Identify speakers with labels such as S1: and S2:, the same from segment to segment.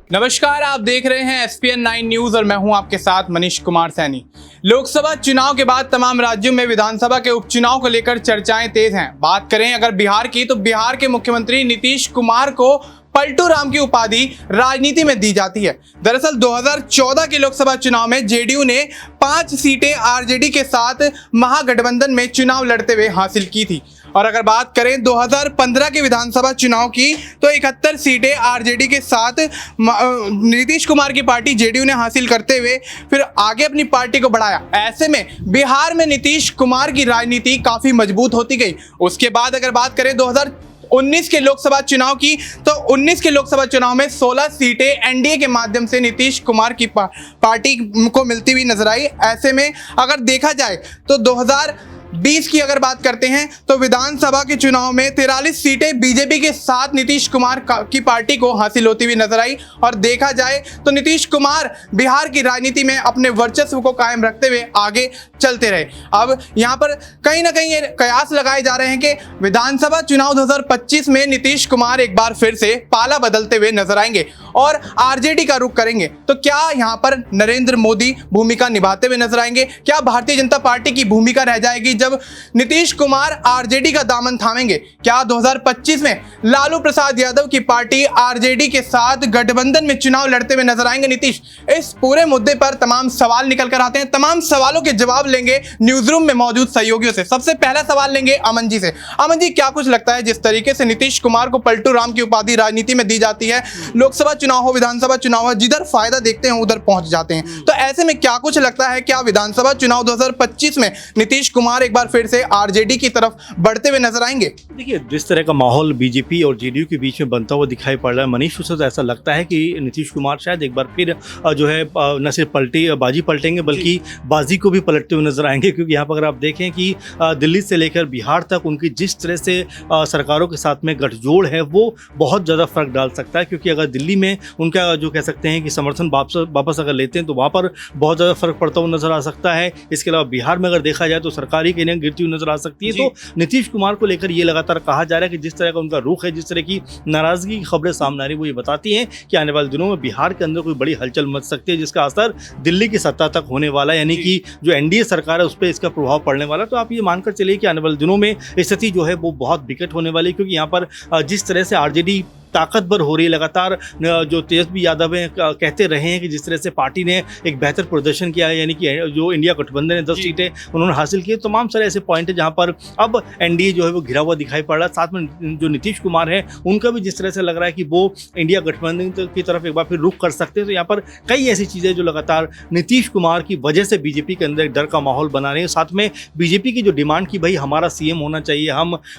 S1: नमस्कार, आप देख रहे हैं SPN 9 न्यूज और मैं हूं आपके साथ मनीष कुमार सैनी। लोकसभा चुनाव के बाद तमाम राज्यों में विधानसभा के उपचुनाव को लेकर चर्चाएं तेज हैं। बात करें अगर बिहार की, तो बिहार के मुख्यमंत्री नीतीश कुमार को पलटू राम की उपाधि राजनीति में दी जाती है। दरअसल 2014 के लोकसभा चुनाव में जेडीयू ने 5 सीटें आरजेडी के साथ महागठबंधन में चुनाव लड़ते हुए हासिल की थी। और अगर बात करें 2015 के विधानसभा चुनाव की, तो 71 सीटें आरजेडी के साथ नीतीश कुमार की पार्टी जेडीयू ने हासिल करते हुए फिर आगे अपनी पार्टी को बढ़ाया। ऐसे में बिहार में नीतीश कुमार की राजनीति काफी मजबूत होती गई। उसके बाद अगर बात करें 2019 के लोकसभा चुनाव की, तो 19 के लोकसभा चुनाव में 16 सीटें एनडीए के माध्यम से नीतीश कुमार की पार्टी को मिलती हुई नजर आई। ऐसे में अगर देखा जाए तो 2020 की अगर बात करते हैं, तो विधानसभा के चुनाव में 43 सीटें बीजेपी के साथ नीतीश कुमार की पार्टी को हासिल होती हुई नजर आई। और देखा जाए तो नीतीश कुमार बिहार की राजनीति में अपने वर्चस्व को कायम रखते हुए आगे चलते रहे। अब यहाँ पर कहीं ना कहीं ये कयास लगाए जा रहे हैं कि विधानसभा चुनाव 2025 में नीतीश कुमार एक बार फिर से पाला बदलते हुए नजर आएंगे और आरजेडी का रुख करेंगे। तो क्या यहाँ पर नरेंद्र मोदी भूमिका निभाते हुए नजर आएंगे? क्या भारतीय जनता पार्टी की भूमिका रह जाएगी जब नीतीश कुमार आरजेडी का दामन थामेंगे? क्या 2025 में लालू प्रसाद यादव की पार्टी आरजेडी के साथ गठबंधन में चुनाव लड़ते हुए नजर आएंगे नीतीश? इस पूरे मुद्दे पर तमाम सवाल निकल कर आते हैं। तमाम सवालों के जवाब लेंगे न्यूज रूम में मौजूद सहयोगियों से। सबसे पहला सवाल लेंगे अमन जी से। अमन जी, क्या कुछ लगता है जिस तरीके से नीतीश कुमार को पलटू राम की उपाधि राजनीति में दी जाती है, लोकसभा चुनाव हो, विधानसभा चुनाव हो, जिधर फायदा देखते हैं उधर पहुंच जाते हैं, तो ऐसे में क्या कुछ लगता है, क्या विधानसभा चुनाव 2025 में नीतीश कुमार एक बार फिर से आरजेडी की तरफ बढ़ते हुए नजर आएंगे?
S2: देखिए, जिस तरह का माहौल बीजेपी और जेडीयू के बीच में बनता हुआ दिखाई पड़ रहा है मनीष, उससे तो ऐसा लगता है कि नीतीश कुमार शायद एक बार फिर जो है न सिर्फ बाजी पलटेंगे बल्कि बाजी को भी पलटते हुए नजर आएंगे। क्योंकि यहाँ पर अगर आप देखें कि दिल्ली से लेकर बिहार तक उनकी जिस तरह से सरकारों के साथ में गठजोड़ है वो बहुत ज़्यादा फर्क डाल सकता है। क्योंकि अगर दिल्ली में उनका जो कह सकते हैं कि समर्थन वापस अगर लेते हैं तो वहाँ पर बहुत ज़्यादा फर्क पड़ता हुआ नजर आ सकता है। इसके अलावा बिहार में अगर देखा जाए तो सरकारी कहीं गिरती हुई नजर आ सकती है। तो नीतीश कुमार को लेकर ये लगातार कहा जा रहा है कि जिस तरह का उनका रुख है, जिस तरह की नाराजगी की खबरें सामने आ रही, वो ये बताती हैं कि आने वाले दिनों में बिहार के अंदर कोई बड़ी हलचल मच सकती है जिसका असर दिल्ली की सत्ता तक होने वाला है, यानी कि जो एनडीए सरकार है उस पर इसका प्रभाव पड़ने वाला है। तो आप ये मानकर चलिए कि आने वाले दिनों में स्थिति जो है वो बहुत विकट होने वाली है। क्योंकि यहाँ पर जिस तरह से आरजेडी ताकतवर हो रही है, लगातार जो तेजस्वी यादव हैं कहते रहे हैं कि जिस तरह से पार्टी ने एक बेहतर प्रदर्शन किया है, यानी कि जो इंडिया गठबंधन ने 10 सीटें उन्होंने हासिल की, तमाम सारे ऐसे पॉइंट है जहां पर अब एनडीए जो है वो घिरा हुआ दिखाई पड़ रहा है। साथ में जो नीतीश कुमार है उनका भी जिस तरह से लग रहा है कि वो इंडिया गठबंधन की तरफ एक बार फिर रुख कर सकते हैं। तो यहाँ पर कई ऐसी चीज़ें जो लगातार नीतीश कुमार की वजह से बीजेपी के अंदर एक डर का माहौल बना रही है। साथ में बीजेपी की जो डिमांड की भाई हमारा सीएम होना चाहिए,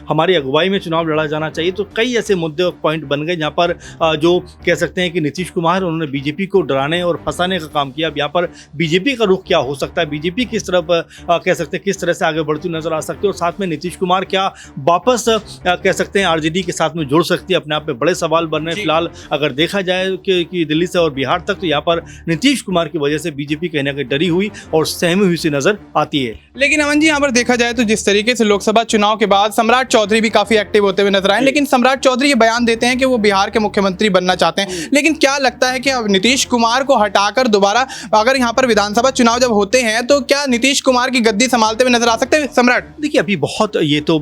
S2: हमारी अगुवाई में चुनाव लड़ा जाना चाहिए, तो कई ऐसे मुद्दे पॉइंट बन गए जहाँ पर जो कह सकते हैं कि नीतीश कुमार उन्होंने बीजेपी को डराने और फंसाने का काम किया। अब यहाँ पर बीजेपी का रुख क्या हो सकता है, बीजेपी किस तरफ कह सकते हैं किस तरह से आगे बढ़ती नजर आ सकती है, और साथ में नीतीश कुमार क्या वापस कह सकते हैं आरजेडी के साथ में जुड़ सकती है, अपने आप में बड़े सवाल बन रहे हैं। फिलहाल अगर देखा जाए कि दिल्ली से और बिहार तक, तो यहाँ पर नीतीश कुमार की वजह से बीजेपी कहीं ना कहीं डरी हुई और सहमी हुई सी नजर आती है।
S1: लेकिन अमन जी, यहाँ पर देखा जाए तो जिस तरीके से लोकसभा चुनाव के बाद सम्राट चौधरी भी काफी एक्टिव होते हुए नजर आए, लेकिन सम्राट चौधरी ये बयान देते हैं कि वो बिहार के मुख्यमंत्री बनना चाहते हैं। लेकिन क्या लगता है कि अब नीतीश कुमार को हटाकर दोबारा अगर यहाँ पर विधानसभा चुनाव जब होते हैं तो क्या नीतीश कुमार की गद्दी संभालते हुए नजर आ सकते हैं सम्राट?
S2: देखिए, अभी बहुत ये तो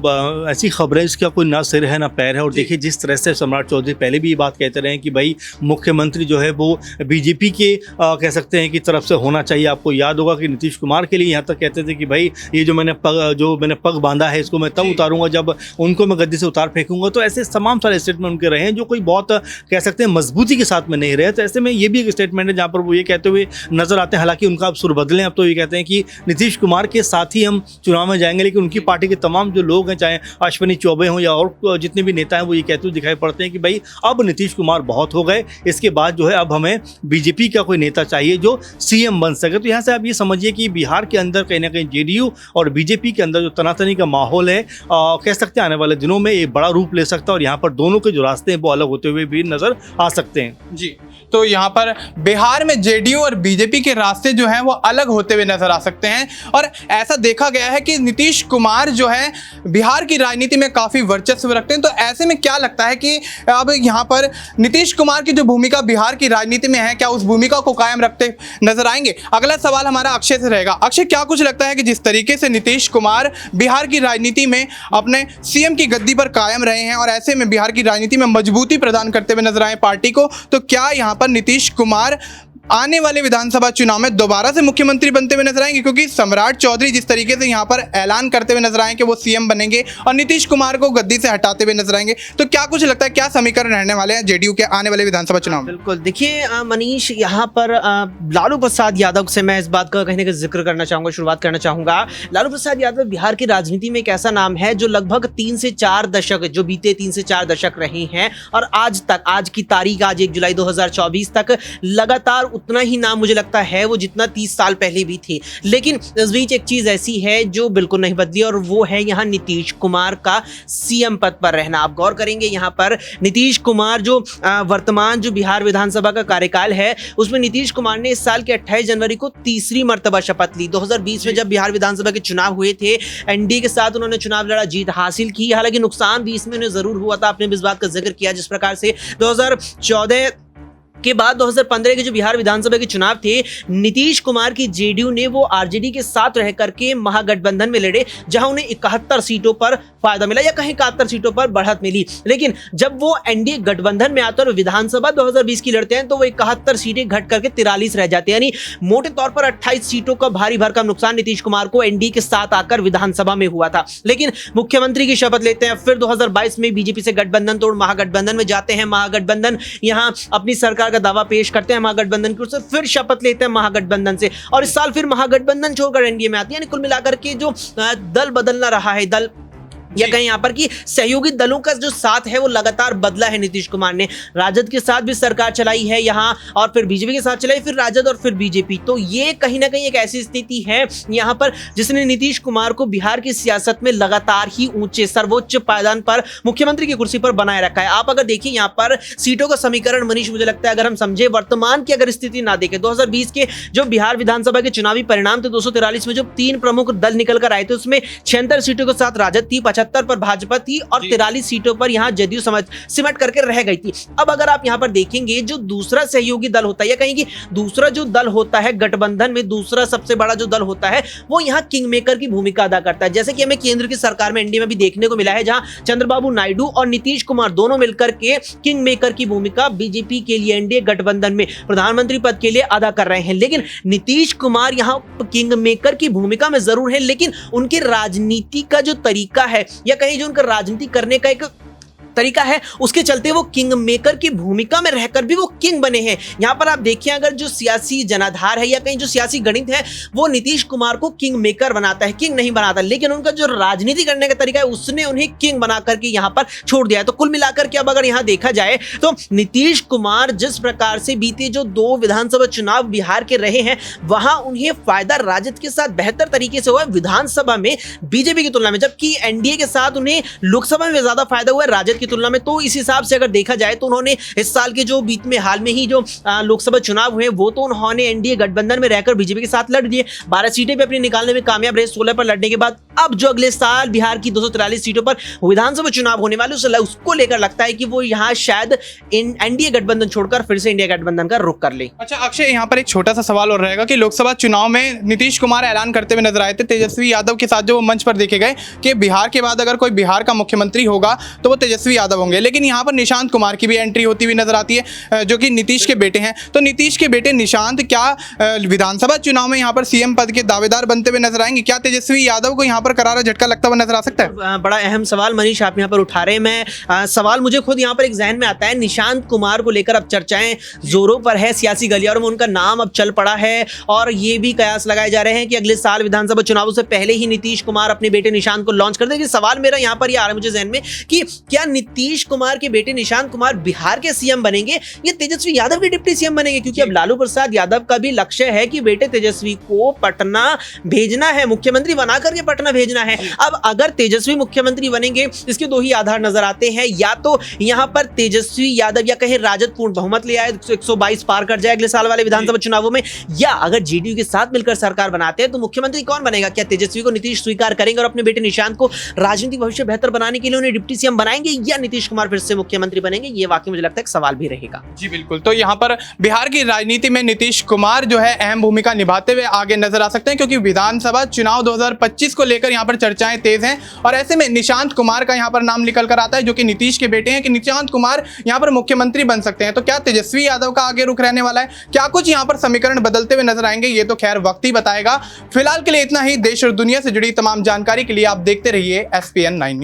S2: ऐसी खबरें इसका कोई ना सिर है ना पैर है। और देखिए, जिस तरह से सम्राट चौधरी पहले भी ये बात कहते रहे हैं कि भाई मुख्यमंत्री जो है वो बीजेपी के कह सकते हैं कि तरफ से होना चाहिए। आपको याद होगा कि नीतीश कुमार के लिए यहाँ तक कहते थे कि भाई ये जो मैंने पग बांधा है इसको मैं तब उतारूंगा जब उनको मैं गद्दी से उतार फेंकूंगा। तो ऐसे तमाम सारे स्टेटमेंट उनके रहे हैं जो कोई बहुत कह सकते हैं मजबूती के साथ में नहीं रहे। तो ऐसे में ये भी एक स्टेटमेंट है जहाँ पर वो ये कहते हुए नजर आते हैं, हालांकि उनका अब सुर बदले, अब तो ये कहते हैं कि नीतीश कुमार के साथ ही हम चुनाव में जाएंगे। लेकिन उनकी पार्टी के तमाम जो लोग हैं, चाहे अश्विनी चौबे हों या और जितने भी नेता हैं, वो ये कहते हुए दिखाई पड़ते हैं कि भाई अब नीतीश कुमार बहुत हो गए, इसके बाद जो है अब हमें बीजेपी का कोई नेता चाहिए जो सीएम बन सके। तो यहाँ से आप ये समझिए कि बिहार के अंदर कहीं ना कहीं जेडीयू और बीजेपी के अंदर जो तनातनी का माहौल है, कह सकते हैं आने वाले दिनों में ये बड़ा रूप ले सकता है। और यहाँ पर दोनों के जो रास्ते हैं वो अलग होते हुए भी नजर आ सकते हैं।
S1: जी, तो यहाँ पर बिहार में जेडीयू और बीजेपी के रास्ते जो हैं वो अलग होते हुए नजर आ सकते हैं और ऐसा देखा गया है कि नीतीश कुमार जो है बिहार की राजनीति में काफ़ी वर्चस्व रखते हैं। तो ऐसे में क्या लगता है कि अब यहाँ पर नीतीश कुमार की जो भूमिका बिहार की राजनीति में है, क्या उस भूमिका को कायम रखते नजर आएंगे? अगला सवाल हमारा अक्षय से रहेगा। अक्षय, क्या कुछ लगता है कि जिस तरीके से नीतीश कुमार बिहार की राजनीति में अपने सीएम की गद्दी पर कायम रहे हैं और ऐसे में बिहार की राजनीति में मजबूती प्रदान करते हुए नजर आए पार्टी को, तो क्या यहाँ पर नीतीश कुमार आने वाले विधानसभा चुनाव में दोबारा से मुख्यमंत्री बनते हुए नजर आएंगे? क्योंकि सम्राट चौधरी जिस तरीके से यहाँ पर ऐलान करते हुए नजर आए कि वो सीएम बनेंगे और नीतीश कुमार को गद्दी से हटाते हुए नजर आएंगे, तो क्या कुछ लगता है, क्या समीकरण रहने वाले हैं जेडीयू के आने वाले विधानसभा चुनाव में?
S3: बिल्कुल, देखिए मनीष, यहाँ पर लालू प्रसाद यादव से मैं इस बात का कहीं ना कहीं जिक्र करना चाहूंगा, शुरुआत करना चाहूंगा। लालू प्रसाद यादव बिहार की राजनीति में एक ऐसा नाम है जो लगभग 3 से 4 दशक, जो बीते 3 से 4 दशक रहे हैं और आज तक, आज की तारीख, आज 1 जुलाई 2024 तक लगातार उतना ही नाम मुझे लगता है वो जितना 30 साल पहले भी थे। लेकिन इस बीच एक चीज ऐसी है जो बिल्कुल नहीं बदली और वो है यहाँ नीतीश कुमार का सीएम पद पर रहना। आप गौर करेंगे यहाँ पर नीतीश कुमार जो वर्तमान जो बिहार विधानसभा का कार्यकाल है उसमें नीतीश कुमार ने इस साल के 28 जनवरी को तीसरी मर्तबा शपथ ली। 2020 में जब बिहार विधानसभा के चुनाव हुए थे, एनडीए के साथ उन्होंने चुनाव लड़ा, जीत हासिल की। हालांकि नुकसान भी इसमें उन्हें जरूर हुआ था, आपने भी इस बात का जिक्र किया। जिस प्रकार से 2014 के बाद 2015 के जो बिहार विधानसभा के चुनाव थे, नीतीश कुमार की जेडीयू ने वो आरजेडी के साथ रह करके महागठबंधन में लड़े, जहां उन्हें 71 सीटों पर फायदा मिला या कहीं 71 सीटों पर बढ़त मिली। लेकिन जब वो एनडीए गठबंधन में आते और विधानसभा 2020 की लड़ते हैं तो वो 71 सीटें घट करके 43 रह जाते हैं। यानी मोटे तौर पर 28 सीटों का भारी भरकम नुकसान नीतीश कुमार को एनडीए के साथ आकर विधानसभा में हुआ था। लेकिन मुख्यमंत्री की शपथ लेते हैं, फिर 2022 में बीजेपी से गठबंधन तोड़ महागठबंधन में जाते हैं। महागठबंधन यहां अपनी सरकार का दावा पेश करते हैं महागठबंधन की ओर से, फिर शपथ लेते हैं महागठबंधन से और इस साल फिर महागठबंधन छोड़कर एनडीए में आती है। यानी कुल मिलाकर के जो दल बदलना रहा है, दल या कहीं यहाँ पर कि सहयोगी दलों का जो साथ है वो लगातार बदला है। नीतीश कुमार ने राजद के साथ भी सरकार चलाई है यहाँ और फिर बीजेपी के साथ चलाई, फिर राजद और फिर बीजेपी। तो ये कहीं ना कहीं एक ऐसी स्थिति है यहाँ पर जिसने नीतीश कुमार को बिहार की सियासत में लगातार ही ऊंचे सर्वोच्च पायदान पर मुख्यमंत्री की कुर्सी पर बनाए रखा है। आप अगर देखिए यहाँ पर सीटों का समीकरण, मनीष, मुझे लगता है अगर हम समझे वर्तमान की अगर स्थिति ना देखें, 2020 के जो बिहार विधानसभा के चुनावी परिणाम थे 243 में जो 3 प्रमुख दल निकल कर आए थे उसमें 76 सीटों के साथ राजद थी, 75 पर भाजपा थी और 43 सीटों पर यहां जदयू सिमट करके रह गई थी। अब अगर आप यहां पर देखेंगे जो दूसरा सहयोगी दल होता है या कहीं कि दूसरा जो दल होता है गठबंधन में, दूसरा सबसे बड़ा जो दल होता है वो यहां किंग मेकर की भूमिका अदा करता है। जैसे कि हमें केंद्र की सरकार में एनडीए में भी देखने को मिला है, जहां चंद्रबाबू नायडू और नीतीश कुमार दोनों मिलकर के किंग मेकर की भूमिका बीजेपी के लिए एनडीए गठबंधन में प्रधानमंत्री पद के लिए अदा कर रहे हैं। लेकिन नीतीश कुमार यहां किंग मेकर की भूमिका में जरूर है, लेकिन उनकी राजनीति का जो तरीका है या कहीं जो उनका राजनीति करने का एक तरीका है उसके चलते वो किंग मेकर की भूमिका में रहकर भी वो किंग बने हैं। यहां पर आप देखिए अगर जो सियासी जनाधार है या कहीं जो सियासी गणित है वो नीतीश कुमार को किंग मेकर बनाता है, किंग नहीं बनाता, लेकिन उनका जो राजनीति करने का तरीका है उसने उन्हें किंग बना करके यहां पर छोड़ दिया है। तो कुल मिलाकर के अब अगर यहां देखा जाए तो नीतीश कुमार जिस प्रकार से बीते जो 2 विधानसभा चुनाव बिहार के रहे हैं वहां उन्हें फायदा राजद के साथ बेहतर तरीके से हुआ है विधानसभा में बीजेपी की तुलना में, जबकि एनडीए के साथ उन्हें लोकसभा में ज्यादा फायदा हुआ है राजद की तुलना में। तो इस हिसाब से अगर देखा जाए तो उन्होंने इस साल के जो बीच में हाल में ही जो लोकसभा चुनाव हुए वो तो उन्होंने एनडीए गठबंधन में रहकर बीजेपी के साथ लड़ दिए, 12 सीटें भी अपनी निकालने में कामयाब रहे 16 पर लड़ने के बाद। अब जो अगले साल बिहार की 243 सीटों पर विधानसभा चुनाव होने वाले उसको लेकर लगता है कि वो यहाँ शायद एनडीए गठबंधन छोड़कर फिर से इंडिया गठबंधन का रुख कर ले।
S1: अच्छा अक्षय, यहाँ पर एक छोटा सा सवाल और रहेगा कि लोकसभा चुनाव में नीतीश कुमार ऐलान करते हुए नजर आए थे तेजस्वी यादव के साथ, जो वो मंच पर देखे गए कि बिहार के बाद अगर कोई बिहार का मुख्यमंत्री होगा तो वो तेजस्वी यादव होंगे। लेकिन यहाँ पर निशांत कुमार की भी एंट्री होती हुई नजर आती है जो कि नीतीश के बेटे हैं। तो नीतीश के बेटे निशांत क्या विधानसभा चुनाव में यहाँ पर सीएम पद के दावेदार बनते हुए नजर आएंगे? क्या तेजस्वी यादव को यहाँ पर करारा झटका लगता हुआ नजर आ सकता है?
S3: बड़ा अहम सवाल मनीष आप यहाँ पर उठा रहे हैं। मैं सवाल मुझे खुद यहाँ पर एक जहन में आता है, निशांत कुमार को लेकर अब चर्चाएं जोरों पर है सियासी गलियारों में, उनका नाम अब चल पड़ा है और ये भी कयास लगाए जा रहे हैं कि अगले साल विधानसभा चुनावों से पहले ही नीतीश कुमार अपने बेटे निशांत को लॉन्च कर देंगे। सवाल मेरा यहाँ पर ये आ रहा है मुझे जहन में कि क्या नीतीश कुमार के बेटे निशांत कुमार बिहार के सीएम बनेंगे या तेजस्वी यादव के डिप्टी सीएम बनेंगे, क्योंकि अब लालू प्रसाद यादव का भी लक्ष्य है कि बेटे तेजस्वी को पटना भेजना है, मुख्यमंत्री बना करके पटना भेजना है। अब अगर तेजस्वी मुख्यमंत्री बनेंगे, इसके दो ही आधार नजर आते हैं, या तो यहां पर तेजस्वी यादव या कहे राजद पूर्ण बहुमत ले आए, 122 पार कर जाए अगले साल वाले विधानसभा चुनावों में, या अगर जेडीयू के साथ मिलकर सरकार बनाते हैं तो मुख्यमंत्री कौन बनेगा? क्या तेजस्वी को नीतीश स्वीकार करेंगे और अपने बेटे निशांत को राजनीतिक भविष्य बेहतर बनाने के लिए उन्हें डिप्टी सीएम बनाएंगे, या नीतीश कुमार फिर से मुख्यमंत्री बनेंगे? ये वाकई मुझे लगता है एक सवाल भी रहेगा।
S1: जी बिल्कुल। तो यहाँ पर बिहार की राजनीति में नीतीश कुमार जो है अहम भूमिका निभाते हुए आगे नजर आ सकते हैं, क्योंकि विधानसभा चुनाव 2025 को लेकर यहाँ पर चर्चाएं तेज हैं और ऐसे में निशांत कुमार का यहाँ पर नाम निकल कर आता है, जो कि नीतीश के बेटे हैं, कि निशांत कुमार यहाँ पर मुख्यमंत्री बन सकते हैं। तो क्या तेजस्वी यादव का आगे रुख रहने वाला है? क्या कुछ यहाँ पर समीकरण बदलते हुए नजर आएंगे? ये तो खैर वक्त ही बताएगा। फिलहाल के लिए इतना ही। देश और दुनिया से जुड़ी तमाम जानकारी के लिए आप देखते रहिए SPN 9 न्यूज।